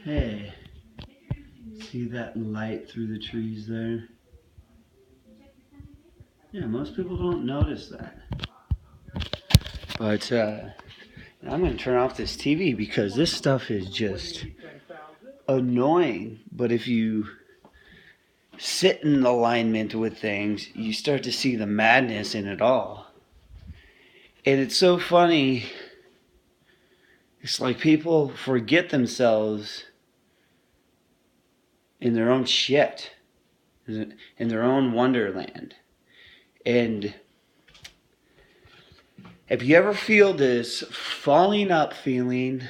Hey, see that light through the trees there? Yeah, most people don't notice that. But I'm going to turn off this TV because this stuff is just annoying. But if you sit in alignment with things, you start to see the madness in it all. And it's so funny. It's like people forget themselves in their own shit, in their own wonderland. And if you ever feel this falling up feeling,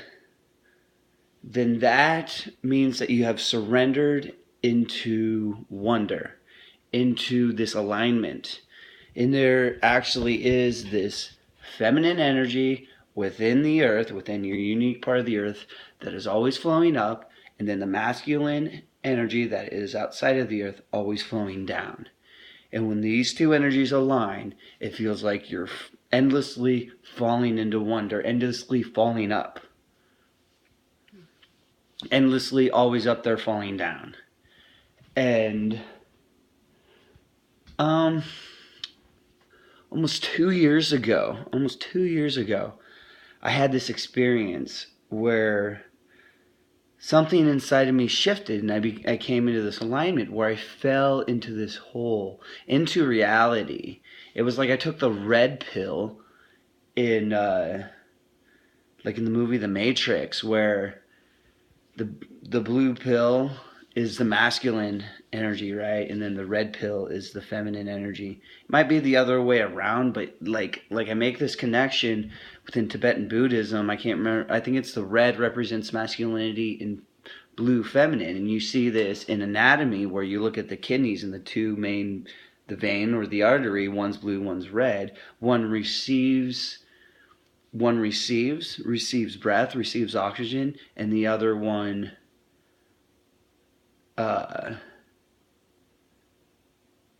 then that means that you have surrendered into wonder, into this alignment. And there actually is this feminine energy within the earth, within your unique part of the earth, that is always flowing up, and then the masculine energy that is outside of the earth always flowing down. And when these two energies align, it feels like you're endlessly falling into wonder, endlessly falling up, endlessly always up there falling down. And almost 2 years ago, I had this experience where something inside of me shifted, and I came into this alignment where I fell into this hole, into reality. It was like I took the red pill in like in the movie The Matrix, where the blue pill is the masculine energy, right? And then the red pill is the feminine energy. It might be the other way around, but like I make this connection within Tibetan Buddhism. I can't remember. I think it's the red represents masculinity and blue feminine. And you see this in anatomy where you look at the kidneys and the two main, the vein or the artery, one's blue, one's red. One receives breath, receives oxygen, and the other one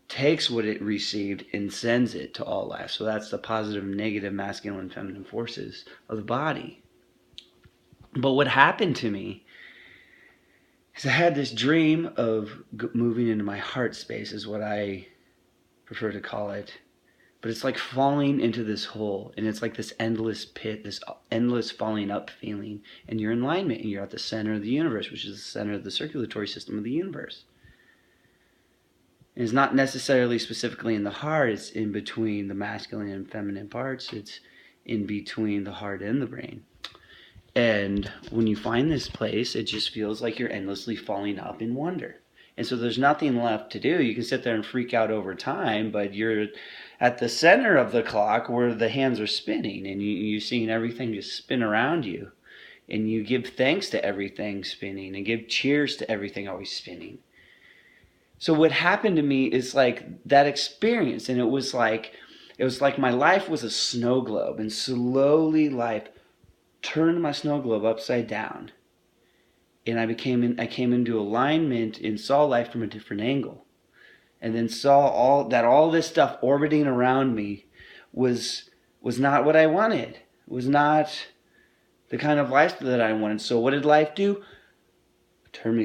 takes what it received and sends it to all life. So that's the positive and negative masculine and feminine forces of the body. But what happened to me is I had this dream of moving into my heart space, is what I prefer to call it. But it's like falling into this hole, and it's like this endless pit, this endless falling up feeling. And you're in alignment, and you're at the center of the universe, which is the center of the circulatory system of the universe. And it's not necessarily specifically in the heart, it's in between the masculine and feminine parts. It's in between the heart and the brain. And when you find this place, it just feels like you're endlessly falling up in wonder. And so there's nothing left to do. You can sit there and freak out over time, but you're at the center of the clock where the hands are spinning, and you're seeing everything just spin around you. And you give thanks to everything spinning and give cheers to everything always spinning. So what happened to me is like that experience, and it was like my life was a snow globe, and slowly life turned my snow globe upside down, and I came into alignment and saw life from a different angle, and then saw all this stuff orbiting around me was not what I wanted, was not the kind of life that I wanted. So what did life do?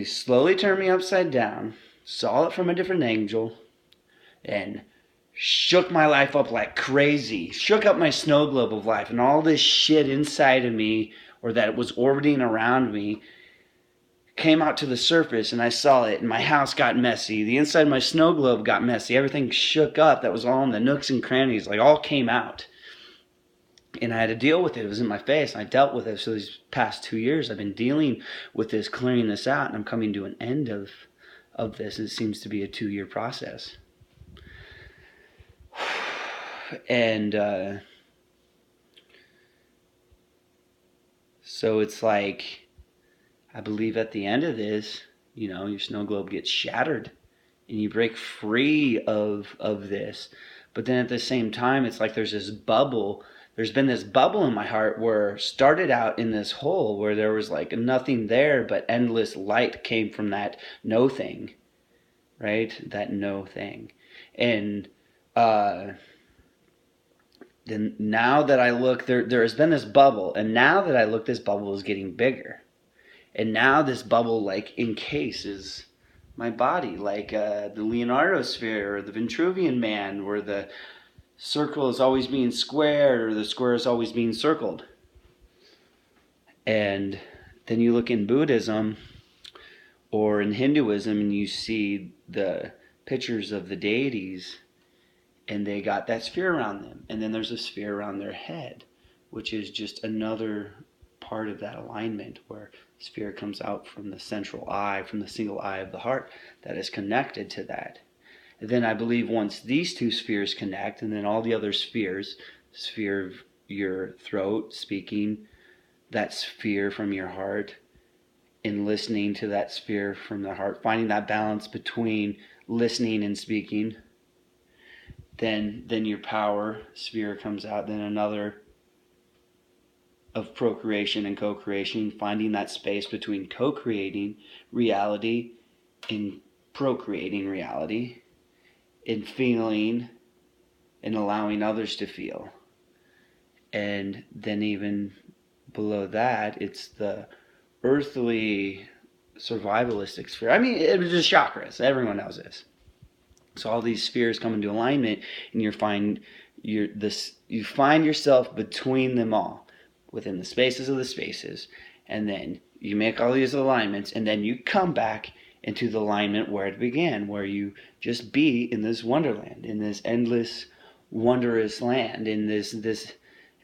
Slowly turn me upside down, saw it from a different angle, and shook my life up like crazy. Shook up my snow globe of life, and all this shit inside of me, or that was orbiting around me, came out to the surface, and I saw it, and my house got messy. The inside of my snow globe got messy. Everything shook up that was all in the nooks and crannies, like all came out. And I had to deal with it. It was in my face, and I dealt with it. So these past 2 years, I've been dealing with this, clearing this out, and I'm coming to an end of this. It seems to be a 2-year process. And so it's like, I believe at the end of this, your snow globe gets shattered and you break free of this. But then at the same time, it's like there's this bubble. There's been this bubble in my heart where started out in this hole where there was like nothing there, but endless light came from that no thing, right? That no thing. And then now that I look, there has been this bubble, and now that I look, this bubble is getting bigger. And now this bubble like encases my body, like the Leonardo sphere or the Vitruvian Man, where the circle is always being squared or the square is always being circled. And then you look in Buddhism or in Hinduism and you see the pictures of the deities, and they got that sphere around them. And then there's a sphere around their head, which is just another part of that alignment where the sphere comes out from the central eye, from the single eye of the heart that is connected to that. And then I believe once these two spheres connect, and then all the other spheres, sphere of your throat, speaking, that sphere from your heart, in listening to that sphere from the heart, finding that balance between listening and speaking, then your power sphere comes out, then another of procreation and co-creation, finding that space between co-creating reality and procreating reality, and feeling and allowing others to feel. And then even below that, it's the earthly survivalistic sphere. I mean, it was just chakras. Everyone knows this. So all these spheres come into alignment, and you find yourself between them all, within the spaces of the spaces, and then you make all these alignments, and then you come back into the alignment where it began, where you just be in this wonderland, in this endless, wondrous land, in this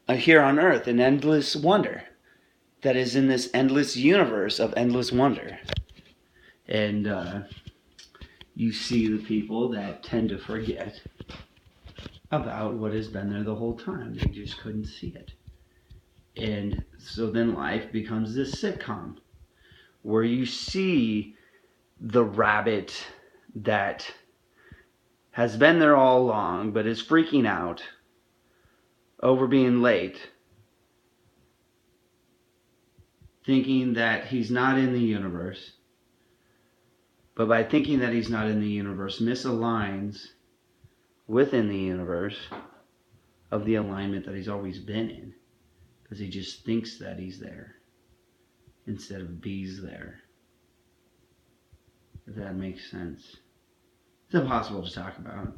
here on earth, an endless wonder that is in this endless universe of endless wonder. And you see the people that tend to forget about what has been there the whole time. They just couldn't see it. And so then life becomes this sitcom where you see the rabbit that has been there all along but is freaking out over being late, thinking that he's not in the universe, but by thinking that he's not in the universe, misaligns within the universe of the alignment that he's always been in, because he just thinks that he's there instead of be's there. If that makes sense. It's impossible to talk about.